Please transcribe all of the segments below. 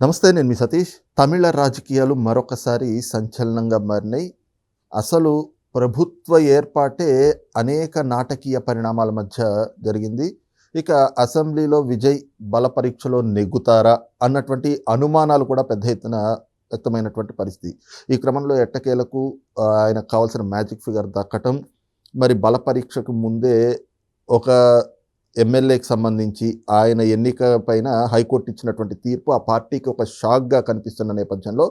నమస్తే. నేను మీ సతీష్. తమిళ రాజకీయాలు మరొకసారి సంచలనంగా మారినాయి. అసలు ప్రభుత్వ ఏర్పాటే అనేక నాటకీయ పరిణామాల మధ్య జరిగింది. ఇక అసెంబ్లీలో విజయ్ బల పరీక్షలో నెగ్గుతారా అన్నటువంటి అనుమానాలు కూడా పెద్ద ఎత్తున వ్యక్తమైనటువంటి పరిస్థితి. ఈ క్రమంలో ఎట్టకేలకు ఆయనకు కావాల్సిన మ్యాజిక్ ఫిగర్ దక్కటం, మరి బల పరీక్షకు ముందే ఒక ఎమ్మెల్యేకి సంబంధించి ఆయన ఎన్నిక పైన హైకోర్టు ఇచ్చినటువంటి తీర్పు ఆ పార్టీకి ఒక షాక్గా కనిపిస్తున్న నేపథ్యంలో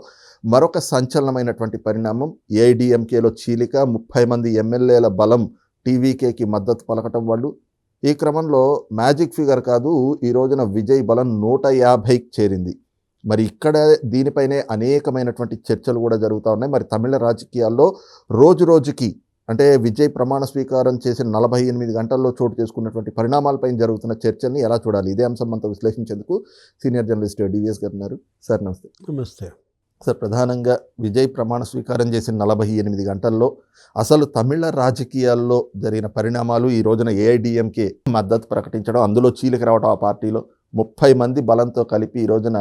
మరొక సంచలనమైనటువంటి పరిణామం ఏఐడిఎంకేలో చీలిక, 30 మంది ఎమ్మెల్యేల బలం టీవీకేకి మద్దతు పలకటం వాళ్ళు. ఈ క్రమంలో మ్యాజిక్ ఫిగర్ కాదు, ఈ రోజున విజయ్ బలం 150కి చేరింది. మరి ఇక్కడ దీనిపైనే అనేకమైనటువంటి చర్చలు కూడా జరుగుతూ ఉన్నాయి. మరి తమిళ రాజకీయాల్లో రోజు రోజుకి అంటే విజయ్ ప్రమాణ స్వీకారం చేసిన 48 గంటల్లో చోటు చేసుకున్నటువంటి పరిణామాలపై జరుగుతున్న చర్చల్ని ఎలా చూడాలి? ఇదే అంశం మనతో విశ్లేషించేందుకు సీనియర్ జర్నలిస్ట్ డివిఎస్ గారు ఉన్నారు. సార్ నమస్తే. నమస్తే సార్, ప్రధానంగా విజయ్ ప్రమాణ స్వీకారం చేసిన 48 గంటల్లో అసలు తమిళ రాజకీయాల్లో జరిగిన పరిణామాలు, ఈ రోజున ఏఐడిఎంకే మద్దతు ప్రకటించడం, అందులో చీలిక రావడం, ఆ పార్టీలో 30 మంది బలంతో కలిపి ఈ రోజున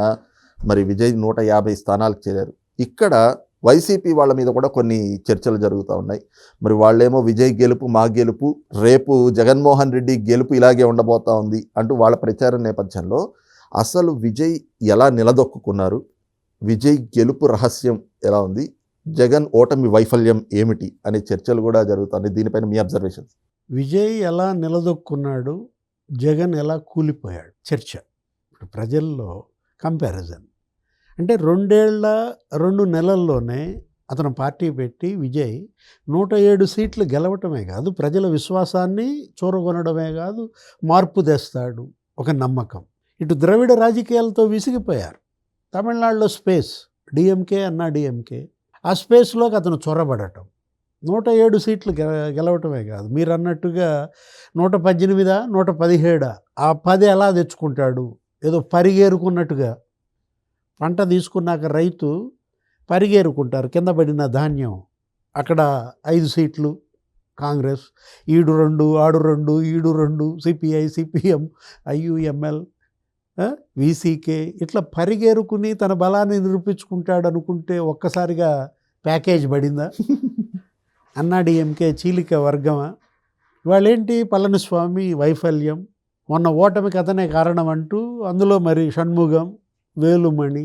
మరి విజయ్ 150 స్థానాలకు చేరారు. ఇక్కడ వైసీపీ వాళ్ళ మీద కూడా కొన్ని చర్చలు జరుగుతూ ఉన్నాయి. మరి వాళ్ళేమో విజయ్ గెలుపు మా గెలుపు, రేపు జగన్మోహన్ రెడ్డి గెలుపు ఇలాగే ఉండబోతా ఉంది అంటూ వాళ్ళ ప్రచారం నేపథ్యంలో అసలు విజయ్ ఎలా నిలదొక్కున్నారు, విజయ్ గెలుపు రహస్యం ఎలా ఉంది, జగన్ ఓటమి వైఫల్యం ఏమిటి అనే చర్చలు కూడా జరుగుతున్నాయి. దీనిపైన మీ అబ్జర్వేషన్స్. విజయ్ ఎలా నిలదొక్కున్నాడు, జగన్ ఎలా కూలిపోయాడు చర్చ. ఇప్పుడు ప్రజల్లో కంపారిజన్ అంటే 2 నెలల్లోనే అతను పార్టీ పెట్టి విజయ్ 107 సీట్లు గెలవటమే కాదు, ప్రజల విశ్వాసాన్ని చూరగొనడమే కాదు, మార్పు తెస్తాడు ఒక నమ్మకం. ఇటు ద్రవిడ రాజకీయాలతో విసిగిపోయారు. తమిళనాడులో స్పేస్ డిఎంకే అన్నా డిఎంకే, ఆ స్పేస్లోకి అతను చొరబడటం, 107 సీట్లు గెలవటమే కాదు, మీరు అన్నట్టుగా 118, 117, ఆ 10 ఎలా తెచ్చుకుంటాడు, ఏదో పరిగేరుకున్నట్టుగా. పంట తీసుకున్నాక రైతు పరిగేరుకుంటారు, కింద పడిన ధాన్యం. అక్కడ 5 సీట్లు కాంగ్రెస్, ఈడు 2, ఆడు 2, ఈడు 2, సిపిఐ, సిపిఎం, ఐయుఎంఎల్, విసికే, ఇట్లా పరిగేరుకుని తన బలాన్ని నిరూపించుకుంటాడు అనుకుంటే ఒక్కసారిగా ప్యాకేజ్ పడిందా? అన్నాడీఎంకే చీలిక వర్గమా? వాళ్ళేంటి, పళనిస్వామి వైఫల్యం, మొన్న ఓటమికి అతనే కారణం అంటూ అందులో మరి షణ్ముగం, వేలుమణి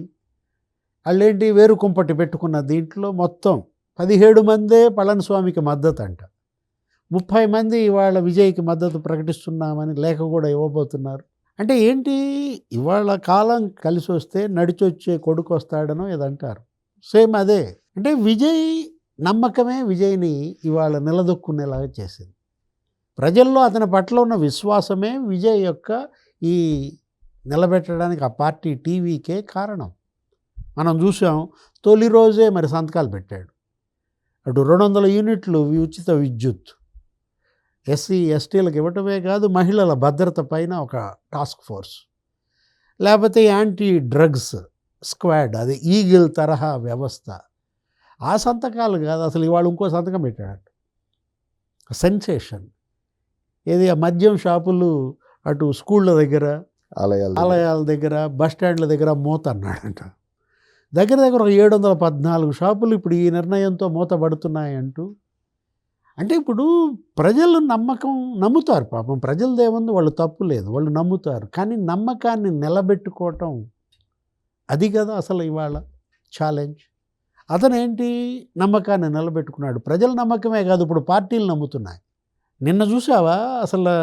వాళ్ళేంటి వేరు కుంపటి పెట్టుకున్న దీంట్లో మొత్తం 17 మందే పళనిస్వామికి మద్దతు అంట. 30 మంది ఇవాళ విజయ్కి మద్దతు ప్రకటిస్తున్నామని లేఖ కూడా ఇవ్వబోతున్నారు. అంటే ఏంటి, ఇవాళ కాలం కలిసి వస్తే నడిచొచ్చే కొడుకు వస్తాడనో ఏదంటారు, సేమ్ అదే. అంటే విజయ్ నమ్మకమే విజయ్ని ఇవాళ నిలదొక్కునేలాగా చేసింది. ప్రజల్లో అతని పట్ల ఉన్న విశ్వాసమే విజయ్ యొక్క ఈ నిలబెట్టడానికి ఆ పార్టీ టీవీకే కారణం. మనం చూసాం, తొలి రోజే మరి సంతకాలు పెట్టాడు. అటు 200 యూనిట్లు ఉచిత విద్యుత్ ఎస్సీ ఎస్టీలకు ఇవ్వటమే కాదు, మహిళల భద్రత పైన ఒక టాస్క్ ఫోర్స్, లేకపోతే యాంటీ డ్రగ్స్ స్క్వాడ్, అది ఈగిల్ తరహా వ్యవస్థ. ఆ సంతకాలు కాదు, అసలు ఇవాళ ఇంకో సంతకం పెట్టాడు, సెన్సేషన్. ఏది, ఆ మద్యం షాపులు అటు స్కూళ్ళ దగ్గర, ఆలయాల దగ్గర, బస్ స్టాండ్ల దగ్గర మూత అన్నాడంట. దగ్గర ఒక 714 షాపులు ఇప్పుడు ఈ నిర్ణయంతో మూతపడుతున్నాయంటూ. అంటే ఇప్పుడు ప్రజలు నమ్ముతారు. పాపం ప్రజలదేముంది, వాళ్ళు తప్పు లేదు, వాళ్ళు నమ్ముతారు. కానీ నమ్మకాన్ని నిలబెట్టుకోవటం, అది కదా అసలు ఇవాళ ఛాలెంజ్. అతనేంటి, నమ్మకాన్ని నిలబెట్టుకున్నాడు. ప్రజల నమ్మకమే కాదు, ఇప్పుడు పార్టీలు నమ్ముతున్నాయి. నిన్న చూసావా, అసలు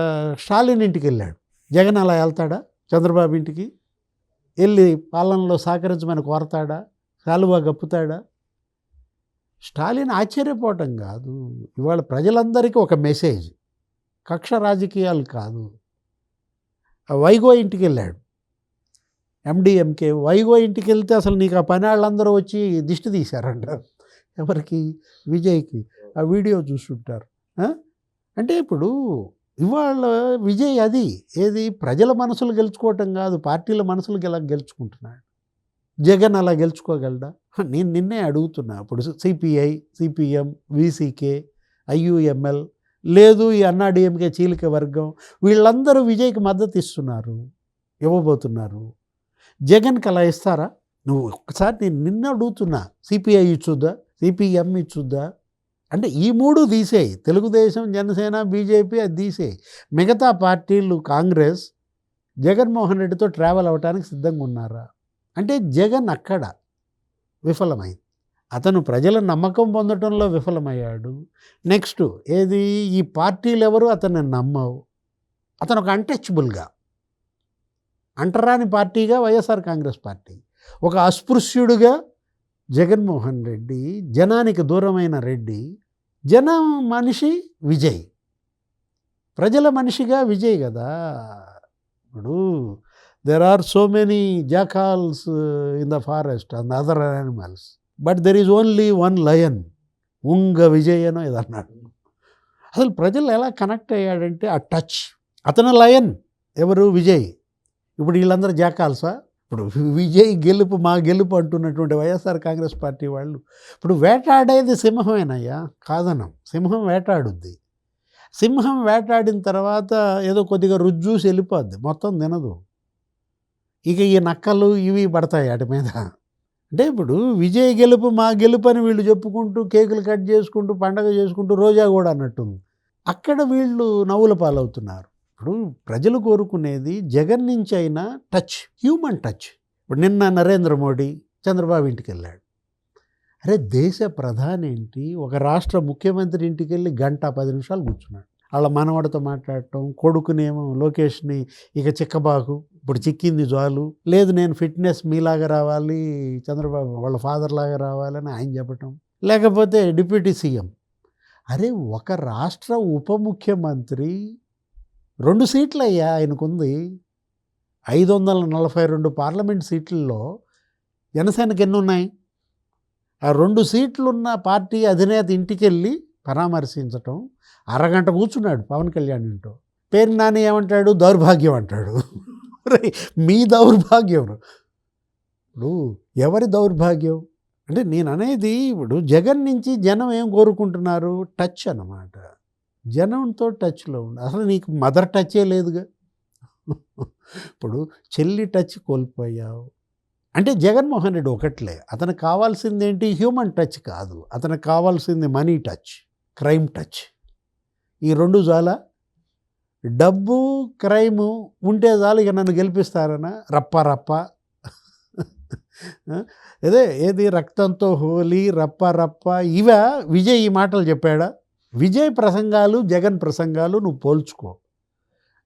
స్టాలిన్ ఇంటికి వెళ్ళాడు. జగన్ అలా వెళ్తాడా చంద్రబాబు ఇంటికి? వెళ్ళి పాలనలో సహకరించమని కోరతాడా, శాలువా గప్పుతాడా? స్టాలిన్ ఆశ్చర్యపోవటం కాదు, ఇవాళ ప్రజలందరికీ ఒక మెసేజ్, కక్ష రాజకీయాలు కాదు. వైగో ఇంటికి వెళ్ళాడు ఎండిఎంకే. వైగో ఇంటికి వెళ్తే అసలు నీకు ఆ పని వాళ్ళందరూ వచ్చి దిష్టి తీశారంటారు. ఎవరికి? విజయ్కి. ఆ వీడియో చూస్తుంటారు. అంటే ఇప్పుడు ఇవాళ విజయ్ అది ఏది, ప్రజల మనసులు గెలుచుకోవటం కాదు, పార్టీల మనసులు గెలుచుకుంటున్నాడు. జగన్ అలా గెలుచుకోగలడా? నేను నిన్నే అడుగుతున్నా. ఇప్పుడు సిపిఐ, సిపిఎం, విసికే, ఐయుఎంఎల్, లేదు ఈ అన్నాడీఎంకే చీలిక వర్గం, వీళ్ళందరూ విజయ్కి మద్దతు ఇస్తున్నారు, ఇవ్వబోతున్నారు. జగన్కి అలా ఇస్తారా? నువ్వు ఒక్కసారి నేను నిన్న అడుగుతున్నా, సిపిఐ ఇచ్చుద్దా, సిపిఎం ఇచ్చుద్దా అంటే ఈ మూడు తీసేయి, తెలుగుదేశం, జనసేన, బీజేపీ అది తీసేయి. మిగతా పార్టీలు, కాంగ్రెస్ జగన్మోహన్ రెడ్డితో ట్రావెల్ అవ్వడానికి సిద్ధంగా ఉన్నారా అంటే జగన్ అక్కడ విఫలమైంది. అతను ప్రజల నమ్మకం పొందడంలో విఫలమయ్యాడు. నెక్స్ట్ ఏది, ఈ పార్టీలు ఎవరు అతన్ని నమ్మవు. అతను ఒక అన్టచబుల్గా, అంటరాని పార్టీగా వైఎస్ఆర్ కాంగ్రెస్ పార్టీ, ఒక అస్పృశ్యుడుగా జగన్మోహన్ రెడ్డి, జనానికి దూరమైన రెడ్డి, జనం మనిషి విజయ్, ప్రజల మనిషిగా విజయ్ కదా. ఇప్పుడు there are so many jackals in the forest and other animals, but there is only one lion, ఉంగ విజయ్ అనో ఏదన్నాడు. అసలు ప్రజలు ఎలా కనెక్ట్ అయ్యాడంటే ఆ టచ్. అతను లయన్, ఎవరు, విజయ్. ఇప్పుడు వీళ్ళందరూ జాకాల్సా? ఇప్పుడు విజయ్ గెలుపు మా గెలుపు అంటున్నటువంటి వైఎస్ఆర్ కాంగ్రెస్ పార్టీ వాళ్ళు ఇప్పుడు వేటాడేది సింహమేనయ్యా, కాదనం. సింహం వేటాడుద్ది. సింహం వేటాడిన తర్వాత ఏదో కొద్దిగా రుజ్జూసి వెళ్ళిపోద్ది, మొత్తం తినదు. ఇక ఈ నక్కలు ఇవి పడతాయి వాటి మీద. అంటే ఇప్పుడు విజయ్ గెలుపు మా గెలుపు అని వీళ్ళు చెప్పుకుంటూ కేకులు కట్ చేసుకుంటూ పండగ చేసుకుంటూ రోజా కూడా అన్నట్టుంది. అక్కడ వీళ్ళు నవ్వుల పాలవుతున్నారు. ఇప్పుడు ప్రజలు కోరుకునేది జగన్ నుంచి అయినా టచ్, హ్యూమన్ టచ్. ఇప్పుడు నిన్న నరేంద్ర మోడీ చంద్రబాబు ఇంటికి వెళ్ళాడు. అరే దేశ ప్రధాని ఏంటి, ఒక రాష్ట్ర ముఖ్యమంత్రి ఇంటికి వెళ్ళి 1:10 నిమిషాలు కూర్చున్నాడు. వాళ్ళ మనవడితో మాట్లాడటం, కొడుకునేమో లోకేష్ని ఇక చిక్కబాకు, ఇప్పుడు చిక్కింది చాలు, లేదు నేను ఫిట్నెస్ మీలాగా రావాలి, చంద్రబాబు వాళ్ళ ఫాదర్ లాగా రావాలని ఆయన చెప్పటం, లేకపోతే డిప్యూటీ సీఎం. అరే ఒక రాష్ట్ర ఉప ముఖ్యమంత్రి 2 సీట్లు అయ్యా ఆయనకుంది. 542 పార్లమెంట్ సీట్లలో జనసేనకి ఎన్ని ఉన్నాయి? ఆ 2 సీట్లున్న పార్టీ అధినేత ఇంటికి వెళ్ళి పరామర్శించటం, అరగంట కూర్చున్నాడు పవన్ కళ్యాణ్ ఇంటో. పేరు నాని ఏమంటాడు, దౌర్భాగ్యం అంటాడు. మీ దౌర్భాగ్యం. ఇప్పుడు ఎవరి దౌర్భాగ్యం అంటే నేను అనేది, ఇప్పుడు జగన్ నుంచి జనం ఏం కోరుకుంటున్నారు, టచ్ అన్నమాట. జనంతో టచ్లో ఉండి, అసలు నీకు మదర్ టచ్చే లేదుగా. ఇప్పుడు చెల్లి టచ్ కోల్పోయావు అంటే జగన్మోహన్ రెడ్డి ఒకట్లే. అతనికి కావాల్సింది ఏంటి, హ్యూమన్ టచ్ కాదు, అతనికి కావాల్సింది మనీ టచ్, క్రైమ్ టచ్. ఈ 2 చాలా. డబ్బు క్రైము ఉంటే చాలు ఇక నన్ను గెలిపిస్తారనా, రప్ప రప్ప. ఏది రక్తంతో హోలీ, రప్ప రప్ప, ఇవా విజయ్ ఈ మాటలు చెప్పాడా? విజయ్ ప్రసంగాలు జగన్ ప్రసంగాలు నువ్వు పోల్చుకో.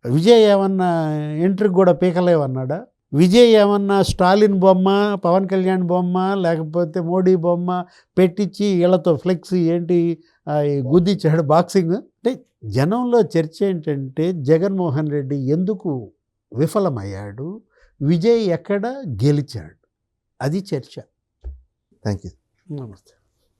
విజయ్ ఏమన్నా ఎంట్రీకి కూడా పీకలేవన్నాడా? విజయ్ ఏమన్నా స్టాలిన్ బొమ్మ, పవన్ కళ్యాణ్ బొమ్మ, లేకపోతే మోడీ బొమ్మ పెట్టించి వీళ్ళతో ఫ్లెక్సీ ఏంటి గుద్దిచ్చాడు బాక్సింగ్? అంటే జనంలో చర్చ ఏంటంటే జగన్మోహన్ రెడ్డి ఎందుకు విఫలమయ్యాడు, విజయ్ ఎక్కడ గెలిచాడు, అది చర్చ. Thank you. నమస్తే.